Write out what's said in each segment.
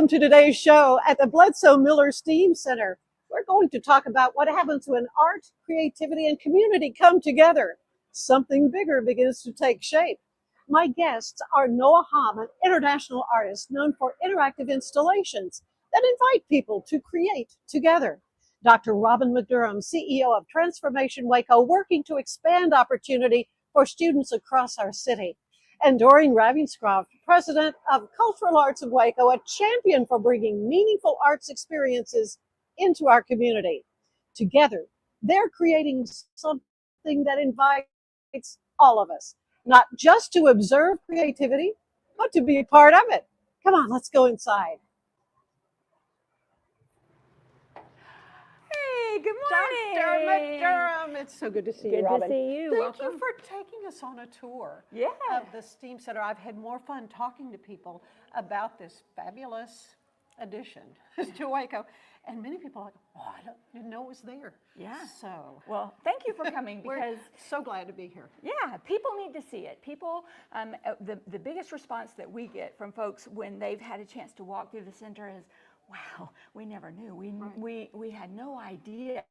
Welcome to today's show at the Bledsoe Miller STEAM Center. We're going to talk about what happens when art, creativity, and community come together. Something bigger begins to take shape. My guests are Noa Haim, an international artist known for interactive installations that invite people to create together. Dr. Robin McDurham, CEO of Transformation Waco, working to expand opportunity for students across our city. And Doreen Ravenscroft, president of Cultural Arts of Waco, a champion for bringing meaningful arts experiences into our community. Together, they're creating something that invites all of us, not just to observe creativity, but to be a part of it. Come on, let's go inside. Hey, good Dr. morning. McDurham, it's so good to see you, Good Robin. to see you. Thank Welcome. you for taking us on a tour Yeah. of the STEAM Center. I've had more fun talking to people about this fabulous addition to Waco. And many people are like, oh, didn't know it was there. Yeah. So, Well, thank you for coming we're because, so glad to be here. yeah, people need to see it. People, the biggest response that we get from folks when they've had a chance to walk through the center is, wow, we never knew. We had no idea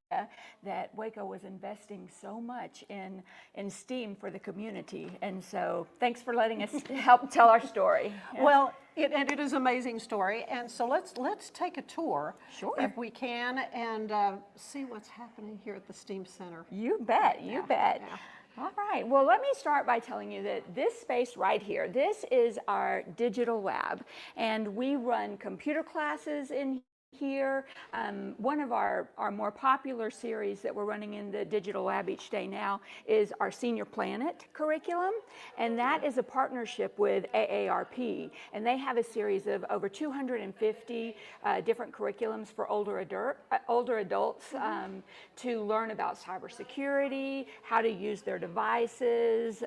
that Waco was investing so much in STEAM for the community. And so thanks for letting us help tell our story. Yeah. Well, it is an amazing story. And so let's take a tour, Sure. if we can, and see what's happening here at the STEAM Center. You bet, you bet. Yeah. All right, well, let me start by telling you that this space right here, this is our digital lab, and we run computer classes in here. One of our more popular series that we're running in the digital lab each day now is our Senior Planet curriculum, and that is a partnership with AARP, and they have a series of over 250 different curriculums for older adults to learn about cybersecurity, how to use their devices,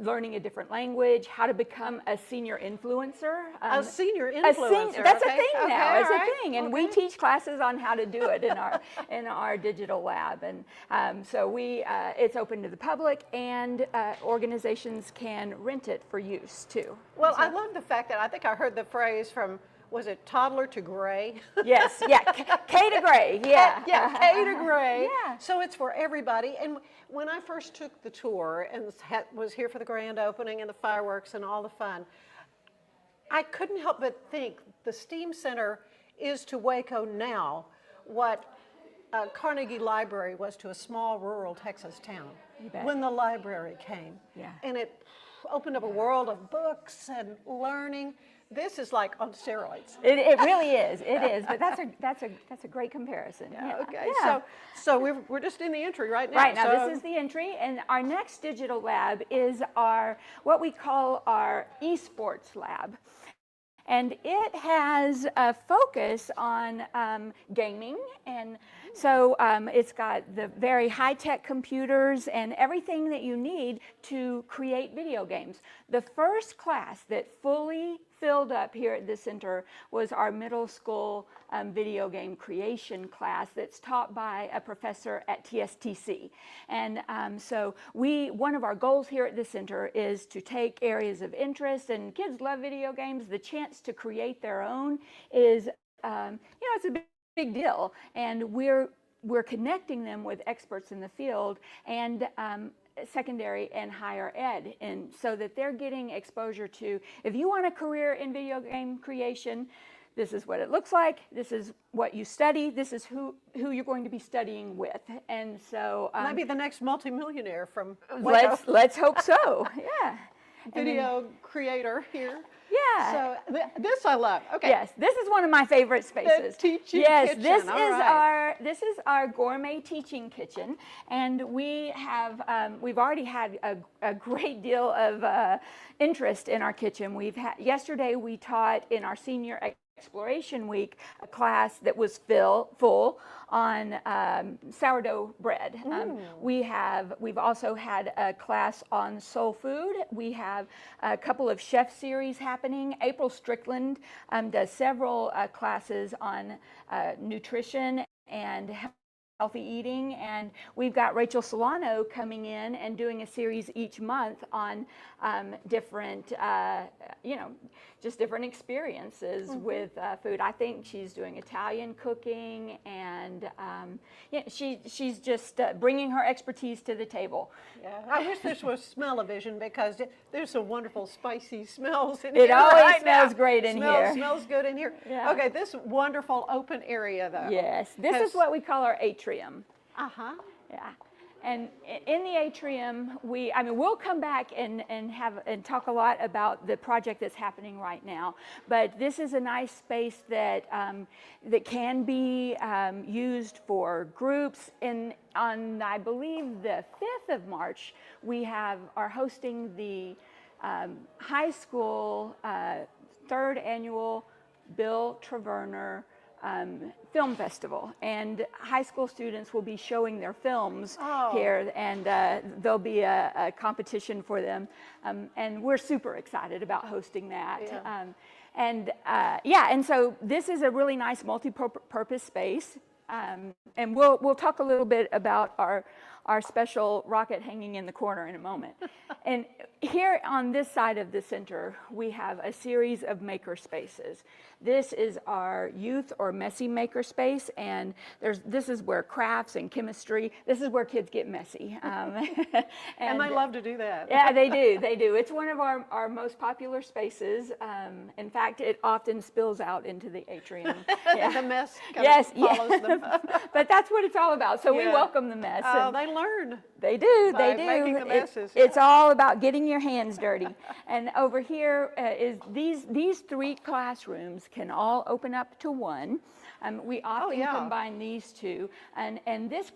learning a different language, how to become a senior influencer. A senior influencer. That's okay. a thing now. Okay, It's all a right. thing, and we teach classes on how to do it in our digital lab. And so it's open to the public, and organizations can rent it for use too. Well, I love the fact that I think I heard the phrase from, was it toddler to gray? Yes, yeah, K to gray, yeah. Yeah, K to gray. Yeah. So it's for everybody. And when I first took the tour and was here for the grand opening and the fireworks and all the fun, I couldn't help but think the STEAM Center is to Waco now what Carnegie Library was to a small rural Texas town when the library came. Yeah. And it opened up a world of books and learning. This is like on steroids. It really is. It is. But that's a great comparison. Yeah. Okay. Yeah. So we're just in the entry right now. Right now, so, this is the entry, and our next digital lab is what we call our esports lab. And it has a focus on gaming, and so it's got the very high-tech computers and everything that you need to create video games. The first class that fully filled up here at the center was our middle school video game creation class that's taught by a professor at TSTC. And so one of our goals here at the center is to take areas of interest, and kids love video games. The chance to create their own is, it's a big deal. And we're connecting them with experts in the field and secondary and higher ed, and so that they're getting exposure to, if you want a career in video game creation, this is what it looks like, this is what you study, this is who you're going to be studying with. And so maybe the next multimillionaire from let's hope so. Yeah. Video creator here. Yeah. So this I love. Okay. Yes, this is one of my favorite spaces. The teaching yes, kitchen. this All is right. this is our gourmet teaching kitchen, and we've already had a great deal of interest in our kitchen. Yesterday we taught in our senior Exploration Week a class that was full on sourdough bread. We've also had a class on soul food. We have a couple of chef series happening. April Strickland does several classes on nutrition and healthy eating, and we've got Rachel Solano coming in and doing a series each month on different, just different experiences with food. I think she's doing Italian cooking, and she's just bringing her expertise to the table. Yeah, I wish this was smell-o-vision because there's some wonderful spicy smells in here. It always right smells now. great in here. Smells good in here. Yeah. Okay, this wonderful open area though. Yes, this is what we call our atrium. Yeah. And in the atrium, we'll come back and talk a lot about the project that's happening right now. But this is a nice space that that can be used for groups. On I believe the 5th of March, we are hosting the high school 3rd annual Bill Traverner film festival, and high school students will be showing their films here, and there'll be a competition for them, and we're super excited about hosting that. And so this is a really nice multi-purpose space, and we'll talk a little bit about our special rocket hanging in the corner in a moment. And here on this side of the center, we have a series of maker spaces. This is our youth or messy maker space, and this is where crafts and chemistry, this is where kids get messy. And they love to do that. Yeah, they do. It's one of our most popular spaces. In fact, it often spills out into the atrium. Yeah. The mess follows them. But that's what it's all about. So we welcome the mess. They learn. They do. Making the messes. It's all about getting your hands dirty. And over here is these 3 classrooms can all open up to one. We often combine these two. And this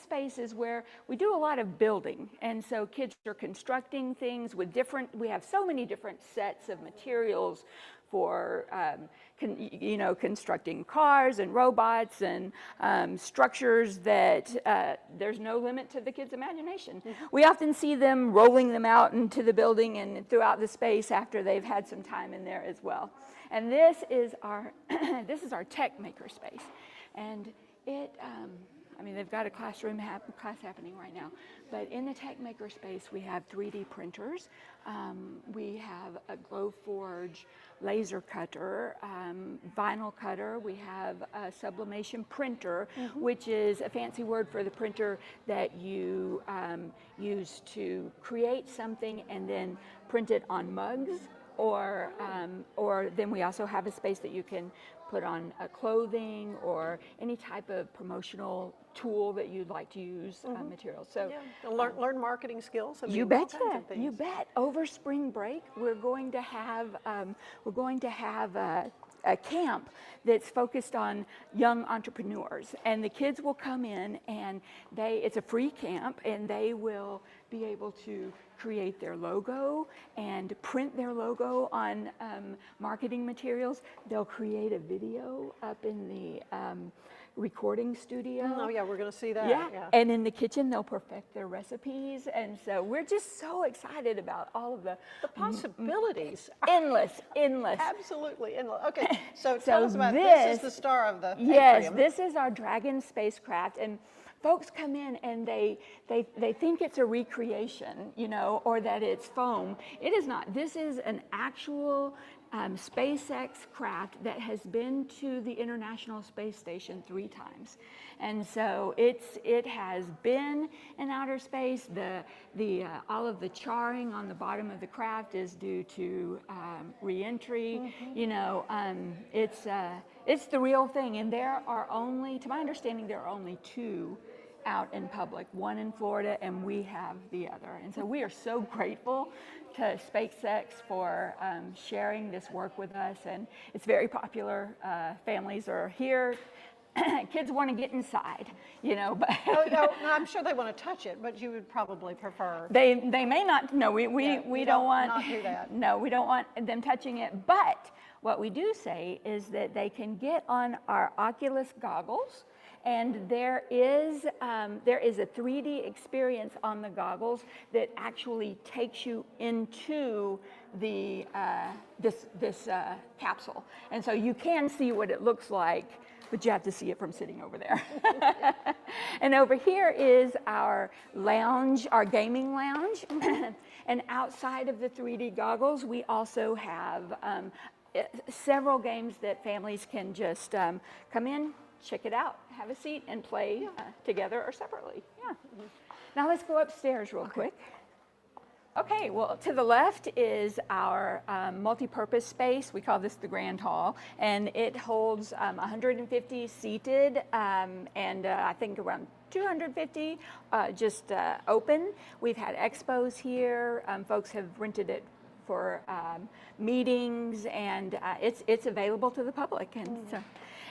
space is where we do a lot of building. And so kids are constructing things with we have so many different sets of materials for constructing cars and robots and structures that there's no limit to the kids' imagination. We often see them rolling them out into the building and throughout the space after they've had some time in there as well. And this is our tech maker space, and they've got a class happening right now, but in the tech maker space we have 3D printers, we have a Glowforge laser cutter, vinyl cutter, we have a sublimation printer, which is a fancy word for the printer that you use to create something and then print it on mugs, or then we also have a space that you can put on clothing or any type of promotional tool that you'd like to use materials. So learn marketing skills. You betcha. You bet. Over spring break, we're going to have a camp that's focused on young entrepreneurs, and the kids will come in and it's a free camp, and they will be able to create their logo and print their logo on marketing materials. They'll create a video up in the recording studio. Oh yeah, we're going to see that. Yeah. And in the kitchen they'll perfect their recipes, and so we're just so excited about all of the possibilities. Endless. Absolutely endless. Okay, so tell us about this is the star of the atrium. This is our Dragon spacecraft, and folks come in and they think it's a recreation, or that it's foam. It is not. This is an actual SpaceX craft that has been to the International Space Station 3 times, and so it has been in outer space. All of the charring on the bottom of the craft is due to re-entry. It's the real thing, and there are only, to my understanding, there are only 2 out in public, one in Florida, and we have the other. And so we are so grateful to SpaceX for sharing this work with us, and it's very popular. Families are here. Kids want to get inside, but I'm sure they want to touch it, but you would probably prefer. They may not. No, we don't want not do that. No, we don't want them touching it. But what we do say is that they can get on our Oculus goggles. And there is a 3D experience on the goggles that actually takes you into the this capsule, and so you can see what it looks like but you have to see it from sitting over there. And over here is our lounge, our gaming lounge. And outside of the 3D goggles, we also have several games that families can just come in, check it out, have a seat, and play together or separately. Yeah. Now let's go upstairs real quick. Okay, well, to the left is our multi-purpose space. We call this the Grand Hall, and it holds 150 seated and I think around 250 just open. We've had expos here. Folks have rented it for meetings, and it's available to the public. And so,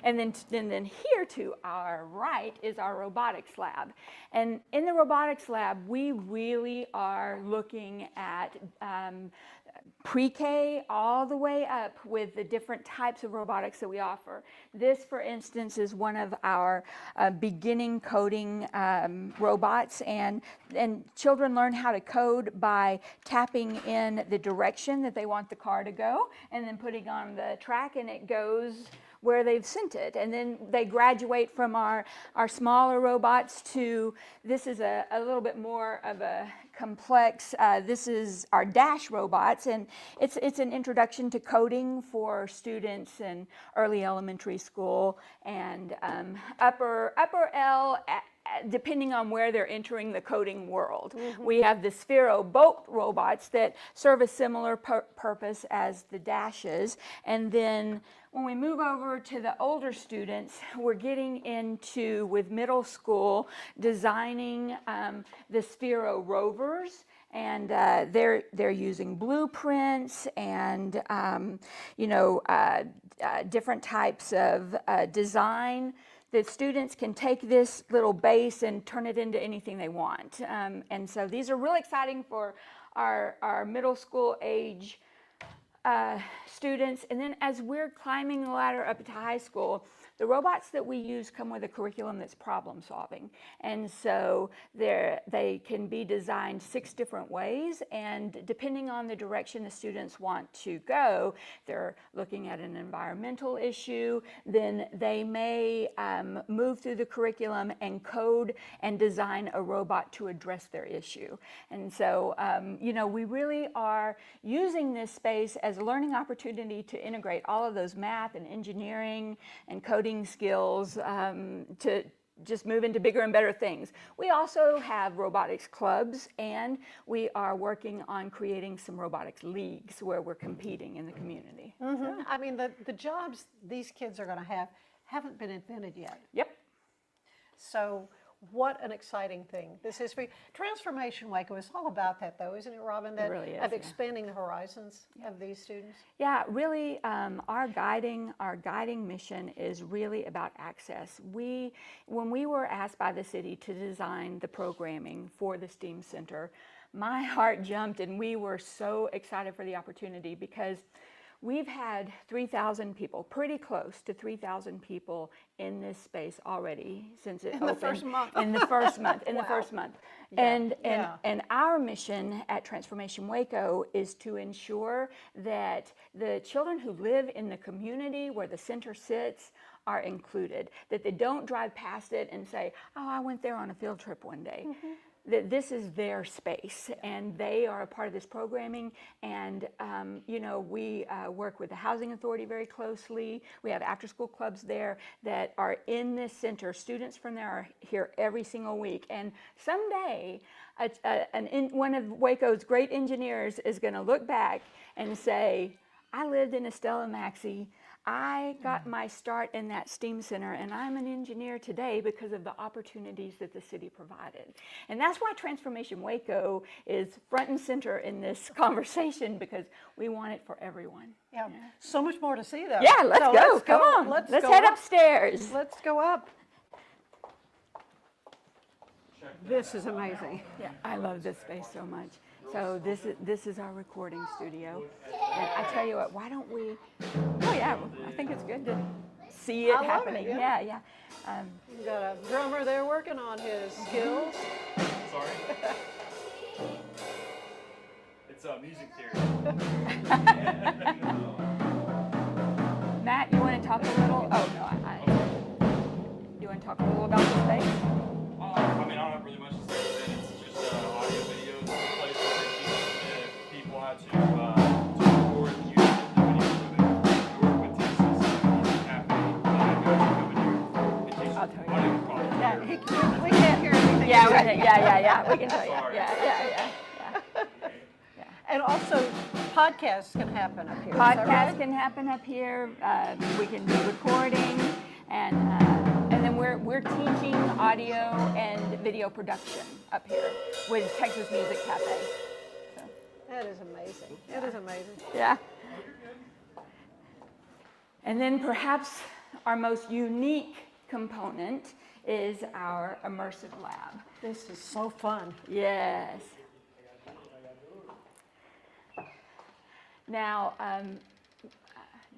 and then here to our right is our robotics lab. And in the robotics lab, we really are looking at pre-K all the way up with the different types of robotics that we offer. This, for instance, is one of our beginning coding robots, and children learn how to code by tapping in the direction that they want the car to go and then putting on the track, and it goes where they've sent it. And then they graduate from our smaller robots to, this is a little bit more of a complex, this is our dash robots, and it's an introduction to coding for students in early elementary school and upper L, depending on where they're entering the coding world. We have the Sphero boat robots that serve a similar purpose as the dashes. And then when we move over to the older students, we're getting into, with middle school, designing the Sphero rovers. And they're using blueprints and different types of design. The students can take this little base and turn it into anything they want. And so these are really exciting for our middle school age students. And then as we're climbing the ladder up to high school, the robots that we use come with a curriculum that's problem solving. And so they can be designed 6 different ways, and depending on the direction the students want to go, they're looking at an environmental issue, then they may move through the curriculum and code and design a robot to address their issue. And so, we really are using this space as a learning opportunity to integrate all of those math and engineering and coding skills to just move into bigger and better things. We also have robotics clubs, and we are working on creating some robotics leagues where we're competing in the community. So. I mean, the jobs these kids are going to have haven't been invented yet. Yep. So what an exciting thing this is for you. Transformation Waco is all about that, though, isn't it, Robin? That it really is, of expanding the horizons of these students. Yeah, really, our guiding mission is really about access. When we were asked by the city to design the programming for the STEAM Center, my heart jumped, and we were so excited for the opportunity because we've had 3,000 people, pretty close to 3,000 people in this space already since it opened. The first month. In the first month. In Wow. the first month. Yeah. And our mission at Transformation Waco is to ensure that the children who live in the community where the center sits are included, that they don't drive past it and say, oh, I went there on a field trip one day. That this is their space, and they are a part of this programming. And we work with the Housing Authority very closely. We have after-school clubs there that are in this center. Students from there are here every single week. And someday, one of Waco's great engineers is going to look back and say, I lived in Estella Maxey. I got my start in that STEAM Center, and I'm an engineer today because of the opportunities that the city provided. And that's why Transformation Waco is front and center in this conversation, because we want it for everyone. Yeah, so much more to see, though. Yeah, let's go. Come on. Let's head upstairs. Let's go up. This is amazing. Yeah, I love this space so much. So this is our recording studio. And I tell you what, why don't we, I think it's good to see it happening. Yeah. We've got a drummer there working on his skills. Sorry. It's music theory. Matt, you want to talk a little? Oh, no, you want to talk a little about the space? I mean, I don't have really much to say with it. It's just audio videos. It's a place where they teach people how to record and use the video equipment. We work with Texas Cafe. It teaches I'll tell you. audio quality. Yeah, we can't hear anything. Yeah. We can tell you. Sorry. Yeah. And also, podcasts can happen up here. Is that Podcasts right? can happen up here. We can do recording, and then we're teaching audio and video production up here with Texas Music Cafe. So, That is amazing. It is amazing. yeah. And then perhaps our most unique component is our immersive lab. This is so fun. Yes. Now,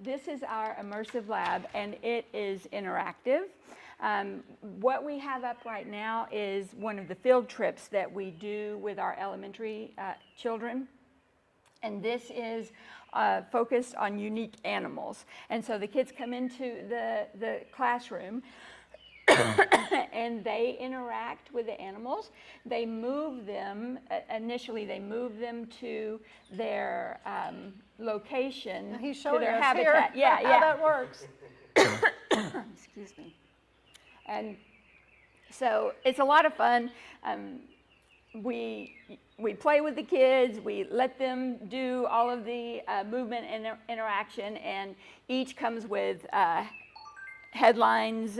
this is our immersive lab, and it is interactive. What we have up right now is one of the field trips that we do with our elementary children. And this is focused on unique animals. And so the kids come into the classroom and they interact with the animals. They move them, initially they move them to their location, He's to showing their us habitat. here how that works. Excuse me. And so it's a lot of fun. We play with the kids, we let them do all of the movement and interaction, and each comes with headlines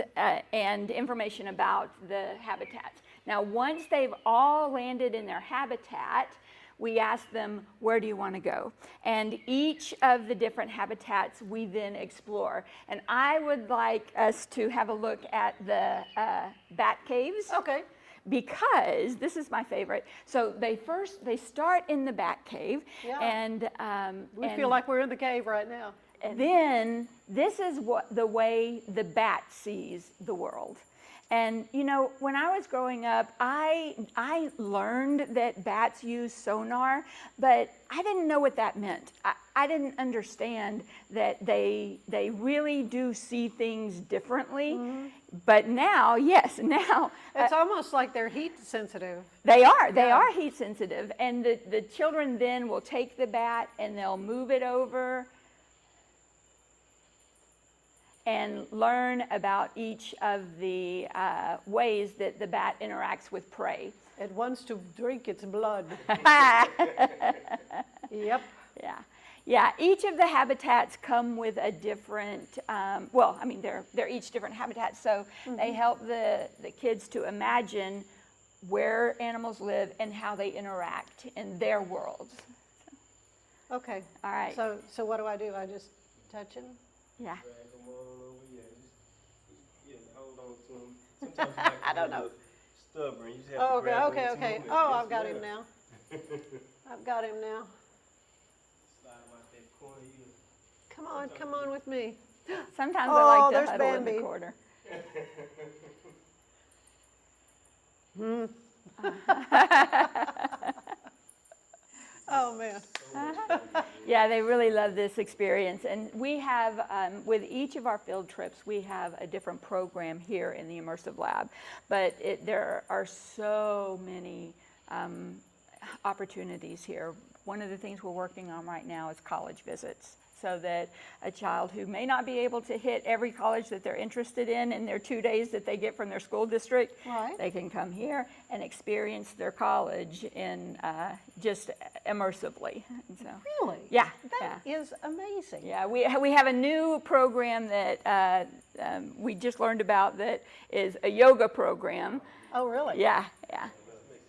and information about the habitats. Now, once they've all landed in their habitat, we ask them, where do you want to go? And each of the different habitats we then explore. And I would like us to have a look at the bat caves. Okay. Because this is my favorite. So they start in the bat cave, Yeah. and We feel like we're in the cave right now. then this is the way the bat sees the world. And you know, when I was growing up, I learned that bats use sonar, but I didn't know what that meant. I didn't understand that they really do see things differently. Mm-hmm. But now, yes, now It's almost like they're heat sensitive. they are heat sensitive, and the children then will take the bat and they'll move it over and learn about each of the ways that the bat interacts with prey. It wants to drink its blood. Yep. Yeah, each of the habitats come with a different, they're each different habitats, so they help the kids to imagine where animals live and how they interact in their worlds. Okay. All right. So what do? I just touch him? Yeah. Hold on to him. Sometimes you like I don't know. Stubborn. You just have to grab him Okay. into Oh, movement. I've got him now. I've got him now. Slide him out that corner. Come on with me. Sometimes Oh, I like to there's huddle in Bambi. the corner. Oh man. Yeah, they really love this experience. And we have, with each of our field trips, we have a different program here in the Immersive Lab. But there are so many opportunities here. One of the things we're working on right now is college visits, so that a child who may not be able to hit every college that they're interested in their 2 days that they get from their school district, Right. they can come here and experience their college in just immersively. And so, Really? yeah, That is amazing. yeah, we have a new program that we just learned about that is a yoga program. Oh really? Yeah. Let's make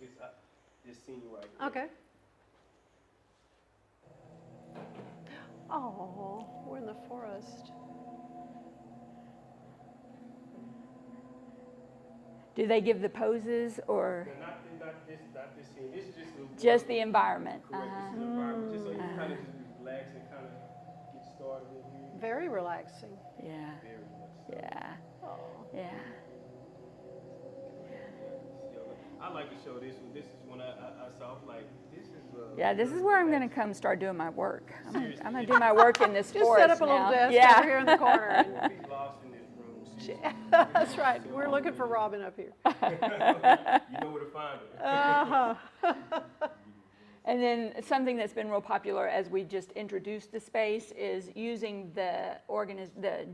this scene right here. Okay. Oh, we're in the forest. Do they give the poses or Not this scene. This is just the environment? correct. This is the environment. Just so you kind of just relax and kind of get started in here. Very relaxing. Yeah, Very much. yeah, Oh. yeah. I like to show this one. This is when I saw like this is. Yeah, this is where I'm going to come start doing my work. I'm going to do my work in this Just forest set up a little now. desk Yeah. over here in the corner. Be lost in this room. That's right. We're looking for Robin up here. You know where to find her. Uh-huh. And then something that's been real popular as we just introduced the space is using the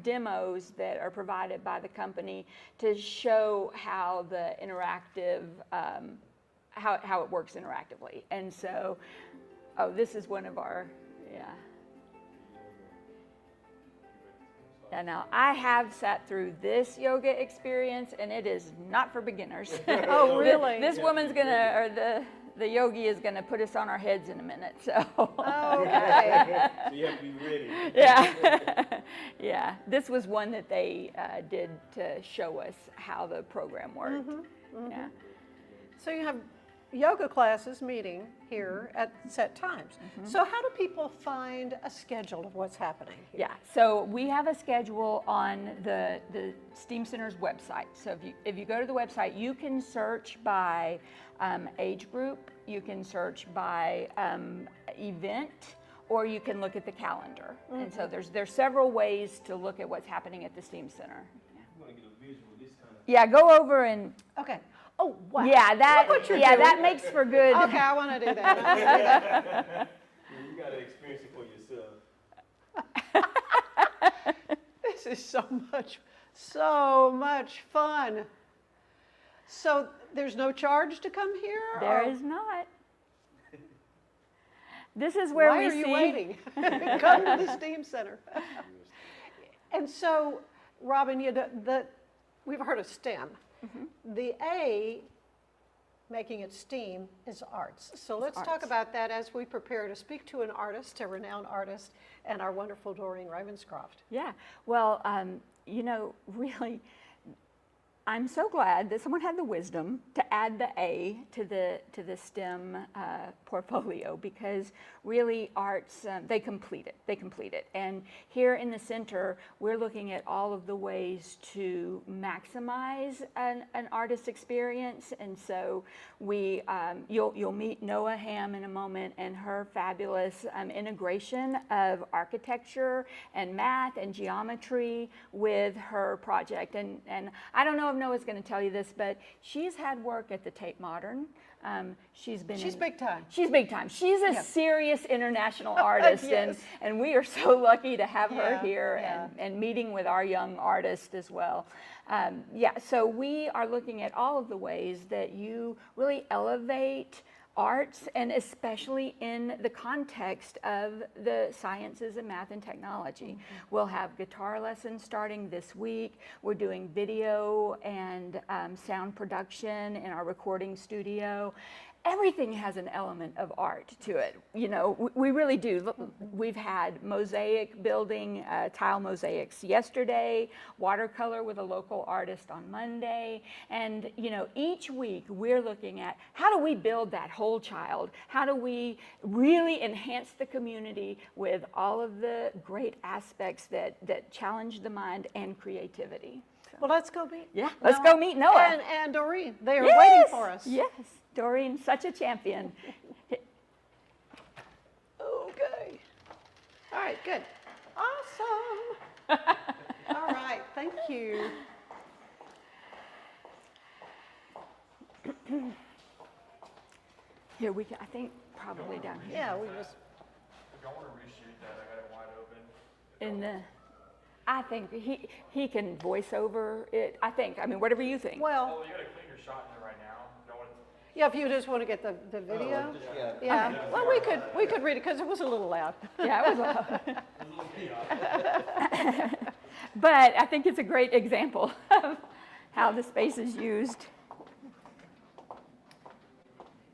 demos that are provided by the company to show how the interactive, how it works interactively. And so, oh, this is one of our, yeah. Yeah, now I have sat through this yoga experience, and it is not for beginners. Oh, really? This woman's gonna, or the yogi is gonna put us on our heads in a minute. So. Oh, okay. So you have to be ready. Yeah, yeah. This was one that they did to show us how the program worked. Yeah. So you have yoga classes meeting here at set times. So how do people find a schedule of what's happening here? Yeah, so we have a schedule on the STEAM Center's website. So if you go to the website, you can search by age group, you can search by event, or you can look at the calendar. And so there's several ways to look at what's happening at the STEAM Center. You want to get a visual of this kind of. Yeah, go over and Okay. Oh, wow. yeah, Look what you're doing. that makes for good. Okay, I want to do that. I wanna do that. Yeah, you got to experience it for yourself. This is so much fun. So there's no charge to come here? There or is not. This is where why we are see. you waiting? Come to the STEAM Center. And so, Robin, we've heard of STEM. The A, making it STEAM, is arts. So let's talk arts. about that as we prepare to speak to an artist, a renowned artist, and our wonderful Doreen Ravenscroft. Yeah, well, you know, really, I'm so glad that someone had the wisdom to add the A to the STEM portfolio, because really arts, they complete it. And here in the center, we're looking at all of the ways to maximize an artist experience. And so you'll meet Noa Haim in a moment, and her fabulous integration of architecture and math and geometry with her project. And I don't know if Noah's going to tell you this, but she's had work at the Tate Modern. She's big time. She's big time. She's a serious international artist, Yes. and we are so lucky to have her Yeah, here yeah. and meeting with our young artists as well. Yeah, so we are looking at all of the ways that you really elevate arts, and especially in the context of the sciences and math and technology. We'll have guitar lessons starting this week. We're doing video and sound production in our recording studio. Everything has an element of art to it. You know, we really do. We've had mosaic building, tile mosaics yesterday, watercolor with a local artist on Monday. And, you know, each week we're looking at how do we build that whole child? How do we really enhance the community with all of the great aspects that challenge the mind and creativity? So, Well, let's go meet. yeah, let's go meet Noah. And Doreen. They are waiting for us. Yes, Doreen, such a champion. Okay. All right, good. Awesome. All right, thank you. Here we can, I think probably down here. Yeah, we just, If y'all want to reshoot that, I got it wide open. In the, I think he can voice over it. I think. I mean, whatever you think. well, Oh, you got to clean your shot in there right now. Don't want yeah, if you just want to get the video. Yeah. Yeah, well, we could read it because it was a little loud. Yeah, it was. it was a little chaotic. But I think it's a great example of how the space is used.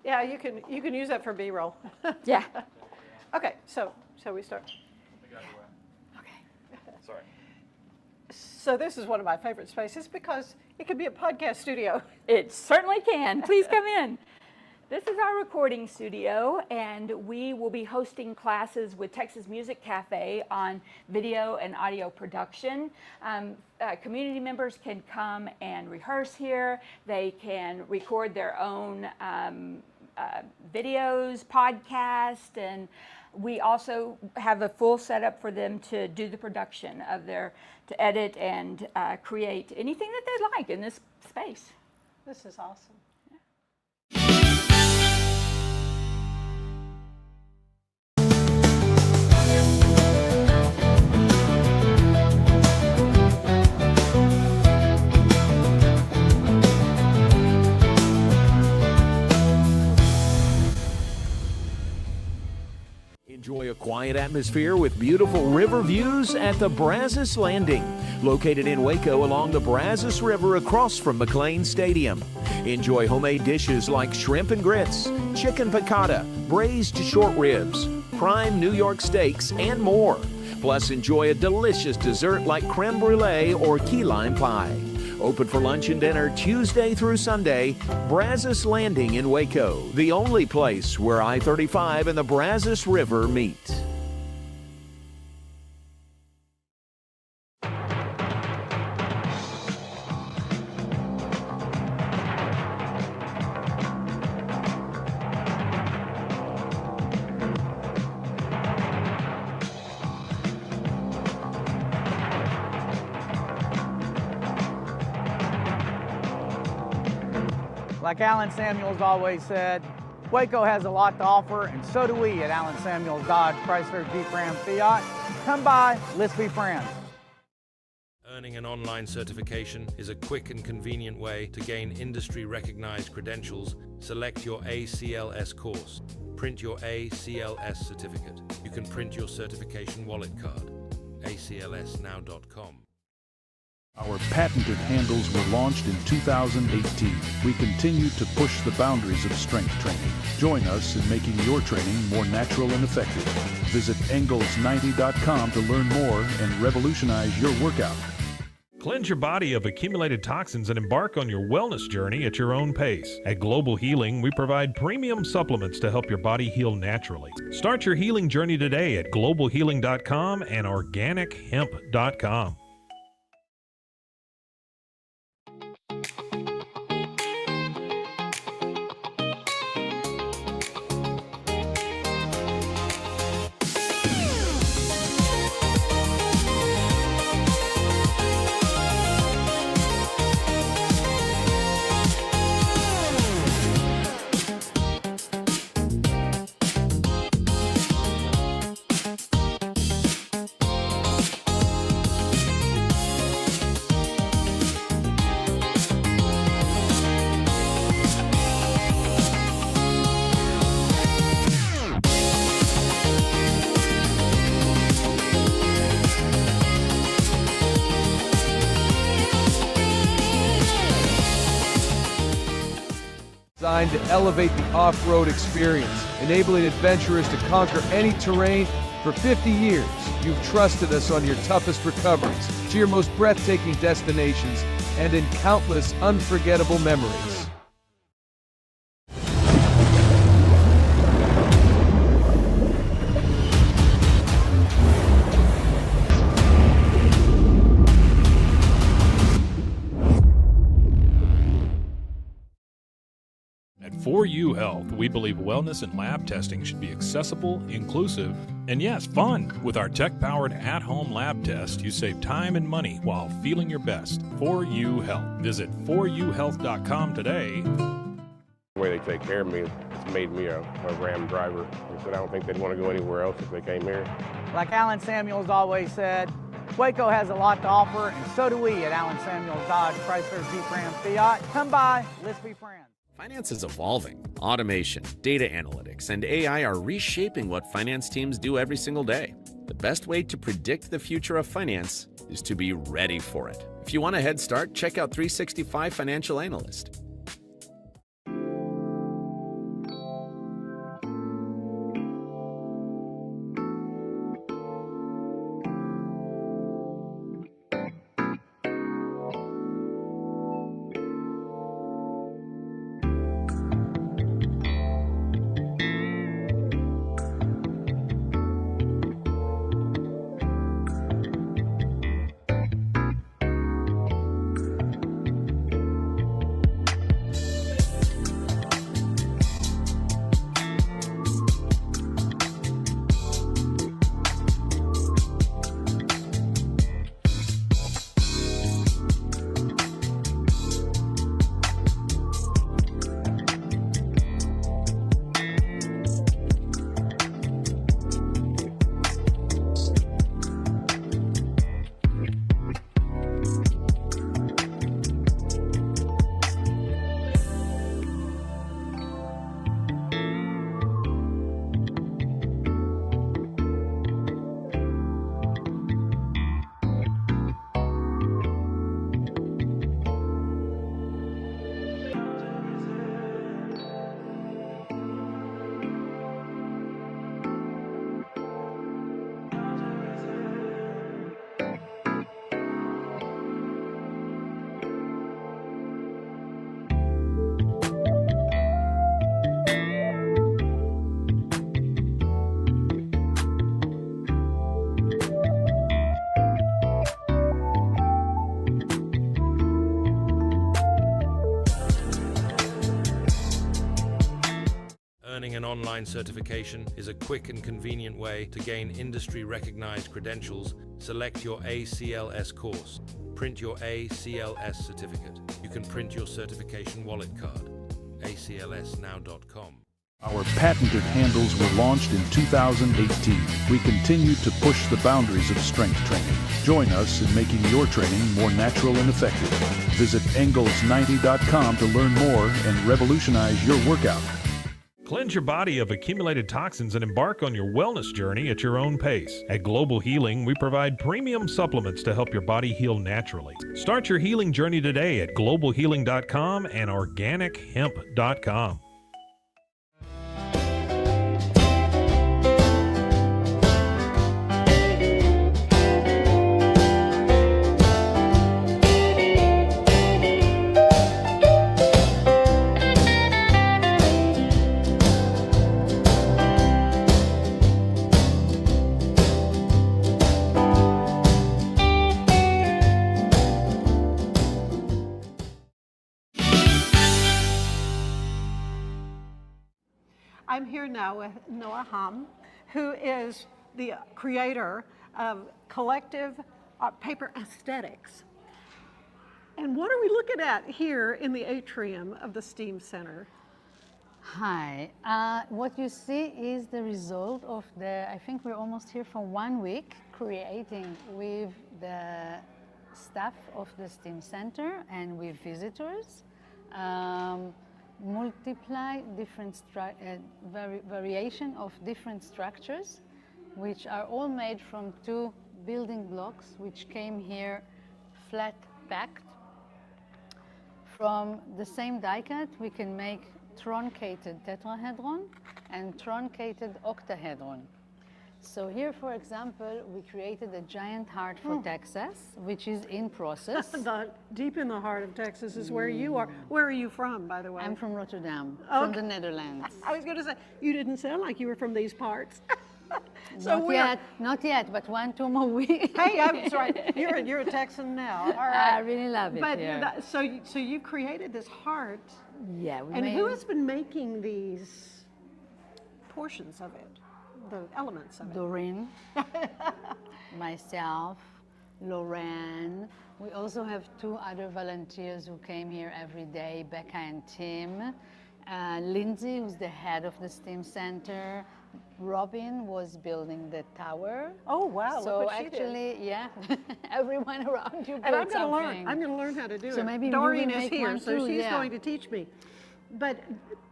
Yeah, you can use that for B-roll. Yeah. Okay, so we start. I got your way. Okay. Sorry. So this is one of my favorite spaces because it could be a podcast studio. It certainly can. Please come in. This is our recording studio, and we will be hosting classes with Texas Music Cafe on video and audio production. Community members can come and rehearse here. They can record their own videos, podcasts, and we also have a full setup for them to do the production of to edit and create anything that they like in this space. This is awesome. Enjoy a quiet atmosphere with beautiful river views at the Brazos Landing, located in Waco along the Brazos River across from McLean Stadium. Enjoy homemade dishes like shrimp and grits, chicken piccata, braised short ribs, prime New York steaks, and more. Plus, enjoy a delicious dessert like creme brulee or key lime pie. Open for lunch and dinner Tuesday through Sunday. Brazos Landing in Waco, the only place where I-35 and the Brazos River meet. Like Alan Samuels always said, Waco has a lot to offer, and so do we at Alan Samuels Dodge Chrysler Jeep Ram Fiat. Come by, let's be friends. Earning an online certification is a quick and convenient way to gain industry-recognized credentials. Select your ACLS course. Print your ACLS certificate. You can print your certification wallet card. aclsnow.com. Our patented handles were launched in 2018. We continue to push the boundaries of strength training. Join us in making your training more natural and effective. Visit Engels90.com to learn more and revolutionize your workout. Cleanse your body of accumulated toxins and embark on your wellness journey at your own pace. At Global Healing, we provide premium supplements to help your body heal naturally. Start your healing journey today at globalhealing.com and organichemp.com. Designed to elevate the off-road experience, enabling adventurers to conquer any terrain. For 50 years, you've trusted us on your toughest recoveries, to your most breathtaking destinations, and in countless unforgettable memories. At 4U Health, we believe wellness and lab testing should be accessible, inclusive, and yes, fun. With our tech-powered at-home lab test, you save time and money while feeling your best. 4U Health. Visit 4uhealth.com today. The way they take care of me has made me a Ram driver. I said I don't think they'd want to go anywhere else if they came here. Like Alan Samuels always said, Waco has a lot to offer, and so do we at Alan Samuels Dodge Chrysler Jeep Ram Fiat. Come by, let's be friends. Finance is evolving. Automation, data analytics, and AI are reshaping what finance teams do every single day. The best way to predict the future of finance is to be ready for it. If you want a head start, check out 365 Financial Analyst. Earning an online certification is a quick and convenient way to gain industry-recognized credentials. Select your ACLS course. Print your ACLS certificate. You can print your certification wallet card. aclsnow.com. Our patented handles were launched in 2018. We continue to push the boundaries of strength training. Join us in making your training more natural and effective. Visit Engels90.com to learn more and revolutionize your workout. Cleanse your body of accumulated toxins and embark on your wellness journey at your own pace. At Global Healing, we provide premium supplements to help your body heal naturally. Start your healing journey today at globalhealing.com and organichemp.com. I'm here now with Noa Haim, who is the creator of Collective Paper Aesthetics. And what are we looking at here in the atrium of the STEAM Center? Hi, what you see is the result of I think we're almost here for 1 week creating with the staff of the STEAM Center and with visitors. Multiply different variation of different structures, which are all made from 2 building blocks, which came here flat packed. From the same die cut, we can make truncated tetrahedron and truncated octahedron. So here, for example, we created a giant heart for Texas, which is in process. Deep in the heart of Texas is where you are. Where are you from, by the way? I'm from Rotterdam, Okay. from the Netherlands. I was going to say, you didn't sound like you were from these parts. Not yet, but 1-2 more weeks. Hey, I'm sorry, you're a Texan now. All right. I really love it here. So you created this heart. Yeah. Who has been making these portions of it? The elements of it? Doreen, myself, Lorraine. We also have 2 other volunteers who came here every day, Becca and Tim. Lindsay, who's the head of the STEAM Center. Robin was building the tower. Oh wow! So look what she actually, did. yeah, everyone around you. And I'm going to learn. I'm going to learn how to do it. So maybe Doreen you will is make here, one so too, she's yeah. going to teach me. But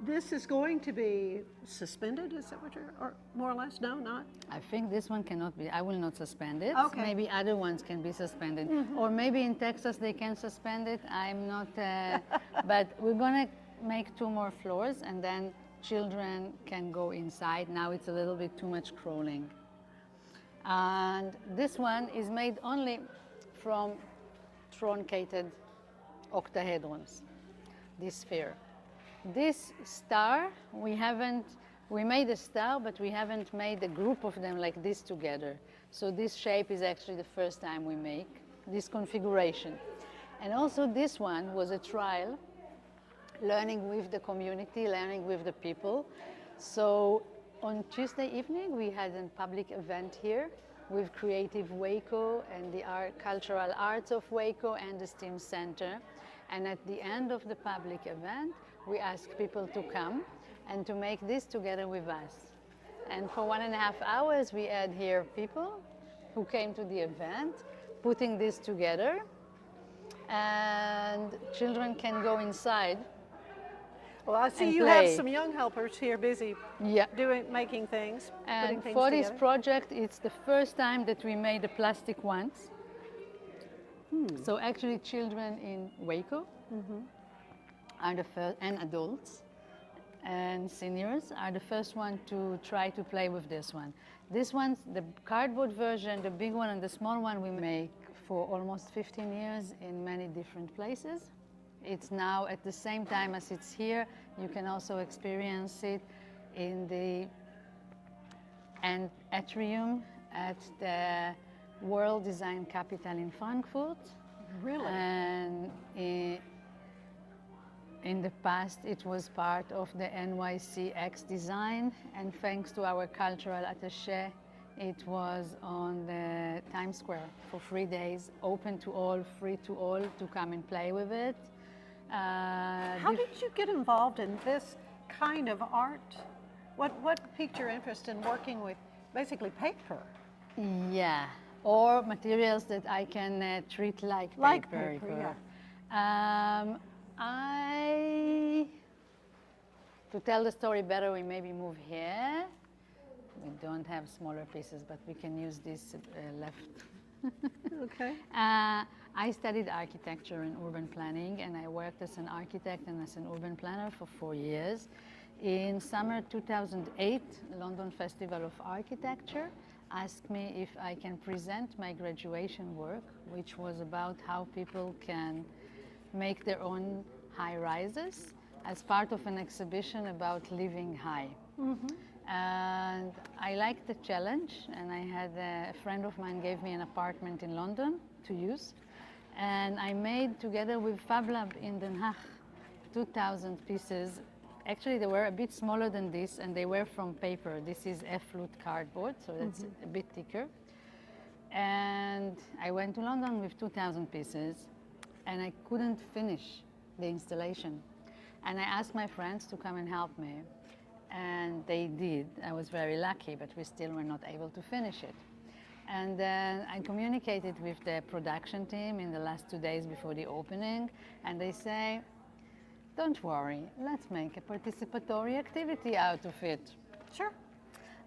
this is going to be suspended. Is that what you're, or more or less? No, not. I think this one cannot be. I will not suspend it. Okay. Maybe other ones can be suspended, or maybe in Texas they can suspend it. I'm not. But we're gonna make 2 more floors, and then children can go inside. Now it's a little bit too much crawling. And this one is made only from truncated octahedrons, this sphere. This star, we made a star, but we haven't made a group of them like this together. So this shape is actually the first time we make this configuration. And also this one was a trial, learning with the community, learning with the people. So on Tuesday evening, we had a public event here with Creative Waco and the Cultural Arts of Waco and the STEAM Center. And at the end of the public event, we asked people to come and to make this together with us. And for 1.5 hours, we had here people who came to the event, putting this together. And children can go inside. Well, I see you play. have some young helpers here busy making things, and putting things for this together. project, it's the first time that we made the plastic ones. So actually children in Waco are the first, and adults and seniors are the first one to try to play with this one. This one's the cardboard version, the big one and the small one we make for almost 15 years in many different places. It's now at the same time as it's here. You can also experience it in the atrium at the World Design Capital in Frankfurt. Really? And In the past, it was part of the NYCX design, and thanks to our cultural attaché, it was on the Times Square for 3 days, open to all, free to all to come and play with it. How did you get involved in this kind of art? What piqued your interest in working with basically paper? Yeah, or materials that I can treat like paper. Like paper, yeah. To tell the story better, we maybe move here. We don't have smaller pieces, but we can use this left. Okay. I studied architecture and urban planning, and I worked as an architect and as an urban planner for 4 years. In summer 2008, London Festival of Architecture asked me if I can present my graduation work, which was about how people can make their own high rises as part of an exhibition about living high. And I liked the challenge, and I had a friend of mine gave me an apartment in London to use, and I made together with Fab Lab in Den Haag 2,000 pieces. Actually, they were a bit smaller than this, and they were from paper. This is F-Loot cardboard, so that's a bit thicker. And I went to London with 2,000 pieces, and I couldn't finish the installation. And I asked my friends to come and help me, and they did. I was very lucky, but we still were not able to finish it. And then I communicated with the production team in the last 2 days before the opening, and they say, don't worry, let's make a participatory activity out of it. Sure.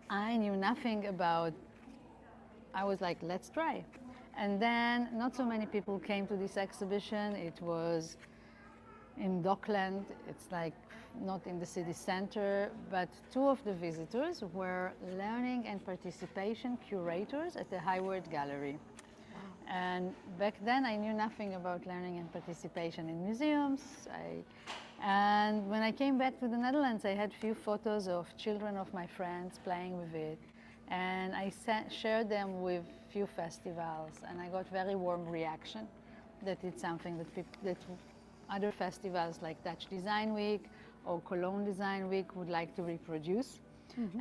I knew nothing about, I was like, let's try. And then not so many people came to this exhibition. It was in Dockland. It's like not in the city center, but 2 of the visitors were learning and participation curators at the Hayward Gallery. And back then I knew nothing about learning and participation in museums. And when I came back to the Netherlands, I had few photos of children of my friends playing with it. And I shared them with few festivals, and I got very warm reaction that it's something that other festivals like Dutch Design Week or Cologne Design Week would like to reproduce.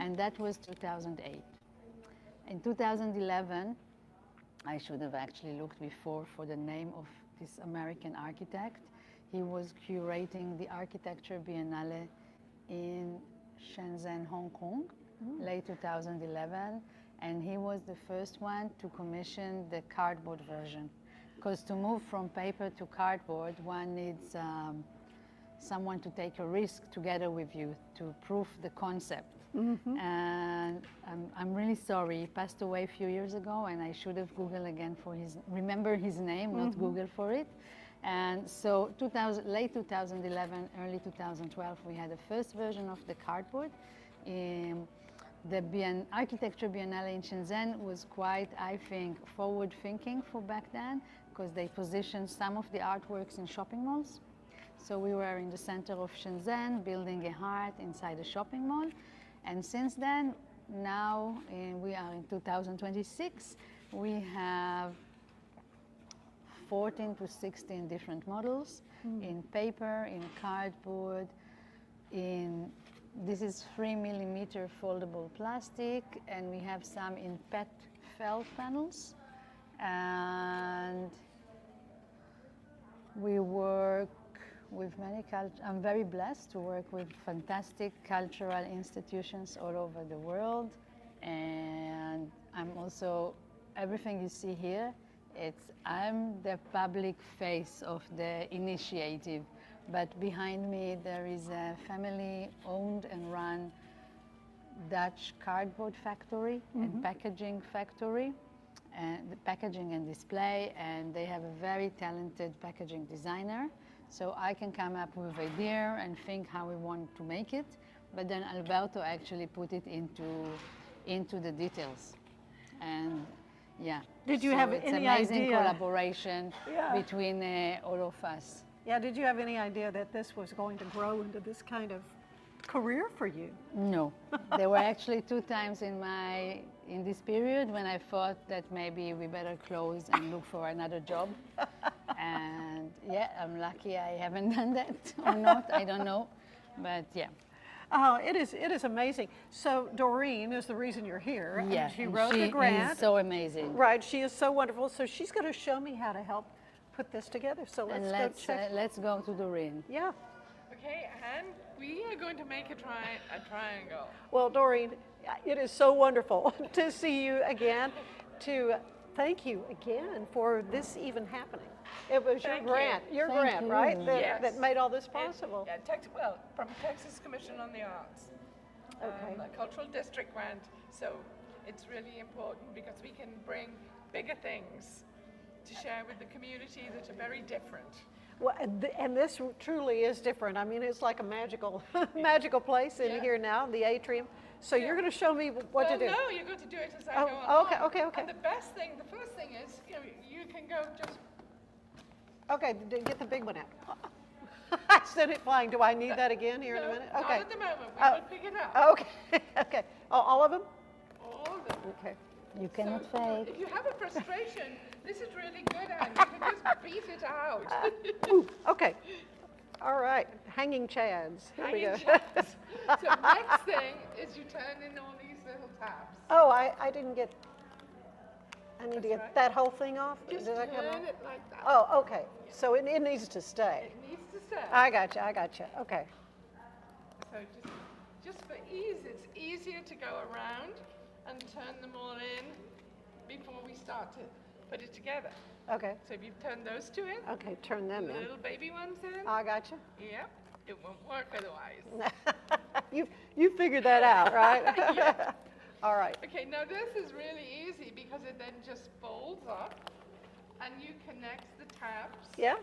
And that was 2008. In 2011, I should have actually looked before for the name of this American architect. He was curating the Architecture Biennale in Shenzhen, Hong Kong, late 2011, and he was the first one to commission the cardboard version. Because to move from paper to cardboard, one needs someone to take a risk together with you to prove the concept. And I'm really sorry, he passed away a few years ago, and I should have Googled again for remember his name, not Google for it. And so late 2011, early 2012, we had the first version of the cardboard. The Architecture Biennale in Shenzhen was quite, I think, forward-thinking for back then, because they positioned some of the artworks in shopping malls. So we were in the center of Shenzhen, building a heart inside a shopping mall. And since then, now we are in 2026, we have 14 to 16 different models in paper, in cardboard, this is 3mm foldable plastic, and we have some in PET felt panels. And we work with many I'm very blessed to work with fantastic cultural institutions all over the world. And I'm also, everything you see here, I'm the public face of the initiative. But behind me, there is a family-owned and run Dutch cardboard factory and packaging factory, and the packaging and display, and they have a very talented packaging designer. So I can come up with an idea and think how we want to make it, but then Alberto actually put it into the details. And yeah. Did you have any idea? It's amazing collaboration between all of us. Yeah, did you have any idea that this was going to grow into this kind of career for you? No. There were actually 2 times in this period when I thought that maybe we better close and look for another job. And Yeah, I'm lucky I haven't done that or not. I don't know, but yeah. Oh, it is amazing. So Doreen is the reason you're here. Yeah, And she and wrote she the grant. is so amazing. Right, she is so wonderful. So she's going to show me how to help put this together. So let's And go check. let's go to Doreen. Yeah. Okay, and we are going to make a triangle. Well, Doreen, it is so wonderful to see you again. To thank you again for this even happening. It was Thank your grant, you. your Thank grant, you. right? Yes. That made all this possible. Well, from Texas Commission on the Arts. Okay. A cultural district grant. So it's really important because we can bring bigger things to share with the community that are very different. Well, and this truly is different. I mean, it's like a magical, magical place in here now, the atrium. So you're going to show me what to do. No, you're going to do it as I Oh, go along. okay. And the first thing is, you can go just. Okay, get the big one out. I sent it flying. Do I need that again here in a minute? Okay. Not at the moment. We will pick it up. Okay. Okay. Oh, all of them? All of them. Okay. You cannot So, fake. if you have a frustration, this is really good, Anne. You can just beat it out. Ooh, okay. All right. Hanging chads. Here we go. Hanging chads. So next thing is you turn in all these little tabs. Oh, I didn't get. I need to get right. that whole thing off. Just Did that come turn off? it like that. Oh, okay. So it needs to stay. It needs to stay. I got you. Okay. So just for ease, it's easier to go around and turn them all in before we start to put it together. Okay. So if you've turned those two in, Okay. Turn them the in. little baby ones in, I got you. yep, it won't work otherwise. You figured that out, right? Yeah. All right. Okay, now this is really easy because it then just folds up and you connect the tabs. Yeah.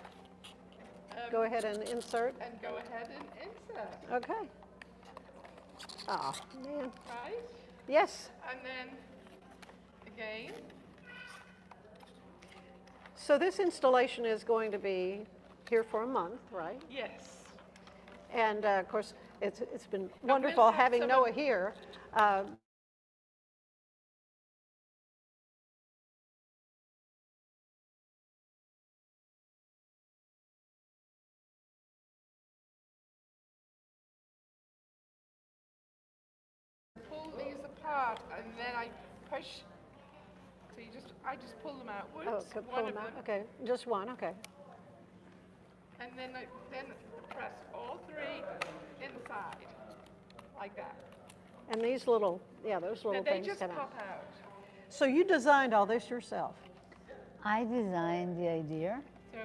Go ahead and insert. And go ahead and insert. Okay. Oh, man. Right? Yes. And then again. So this installation is going to be here for a month, right? Yes. And of course, it's been Now, wonderful we'll have having some Noah of- here. Pull these apart and then I push. So I just pull them out. Oh, Whoops, pull one of them out. them. Okay, just one. Okay. And then I press all three inside, like that. And these little, those little And they things just come pop out. out. So you designed all this yourself? I designed the idea. So,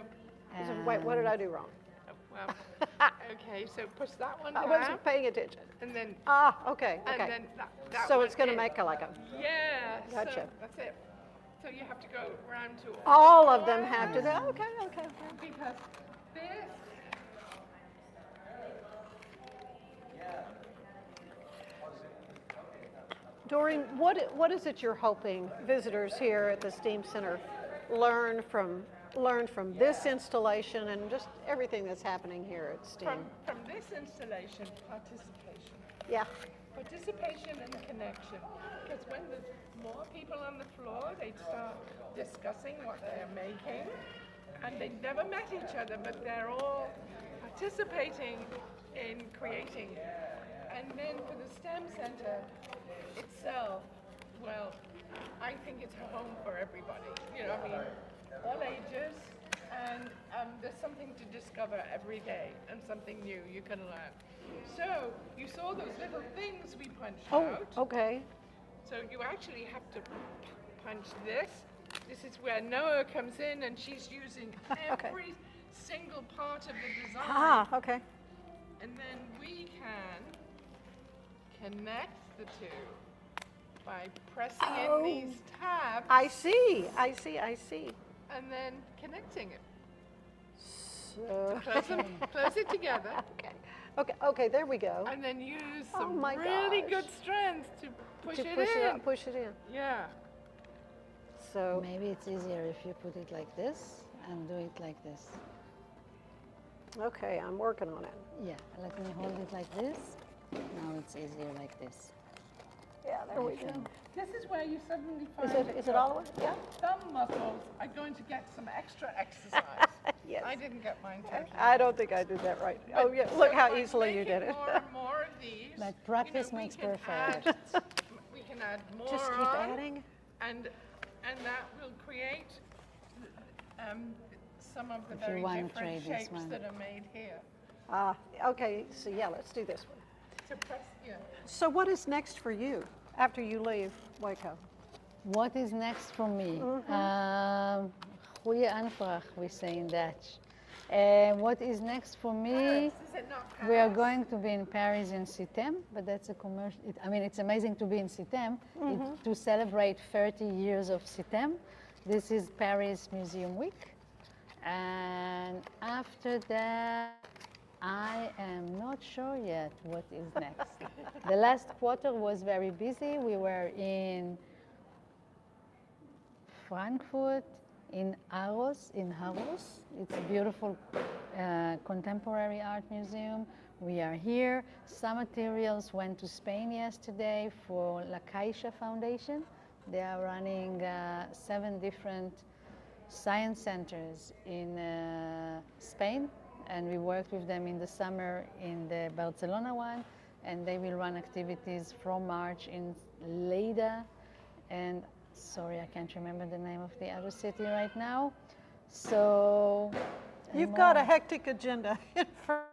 Wait, what did I do wrong? well, okay, so push that one I down. wasn't paying attention. And then, Okay. and then that So one it's going to in. make like a. Yeah, Gotcha. so that's it. So you have to go around to All of them have to do. Okay. because this. Doreen, what is it you're hoping visitors here at the STEAM Center learn from this installation and just everything that's happening here at STEAM? From this installation, participation. Yeah. Participation and connection. Because when there's more people on the floor, they start discussing what they're making. And they've never met each other, but they're all participating in creating. And then for the STEM Center itself, well, I think it's a home for everybody. I mean, all ages, and there's something to discover every day and something new you can learn. So you saw those little things we punched out. Okay. So you actually have to punch this. This is where Noa comes in and she's using every single part of the design. Okay. And then we can connect the two by pressing in these tabs. I see. And then connecting it. So. Close it together. Okay, there we go. And then use Oh some my really gosh. good strength to push it in. Push it in. Yeah. So Maybe it's easier if you put it like this and do it like this. okay, I'm working on it. Yeah, let me hold it like this. Now it's easier like this. Yeah, there we go. This is where you suddenly find Is it all the way? Yeah. thumb muscles are going to get some extra exercise. Yes. I didn't get mine totally. I don't think I did that right. Oh, yeah, look how easily you did it. More and more of these. But practice makes perfect. We can add more Just keep on, adding. and that will create some of the If you very want to different trade this shapes one. that are made here. Okay, so yeah, let's do this one. To press, yeah. So what is next for you after you leave Waco? What is next for me? Goeie aanvraag, we say in Dutch. What is next for me? Paris, is it not Paris? We are going to be in Paris in September, but that's a commercial. I mean, it's amazing to be in September to celebrate 30 years of September. This is Paris Museum Week. And after that, I am not sure yet what is next. The last quarter was very busy. We were in Frankfurt, in Aarhus. It's a beautiful contemporary art museum. We are here. Some materials went to Spain yesterday for La Caixa Foundation. They are running 7 different science centers in Spain, and we worked with them in the summer in the Barcelona one, and they will run activities from March in Lleida, and sorry, I can't remember the name of the other city right now. So You've got a hectic agenda in front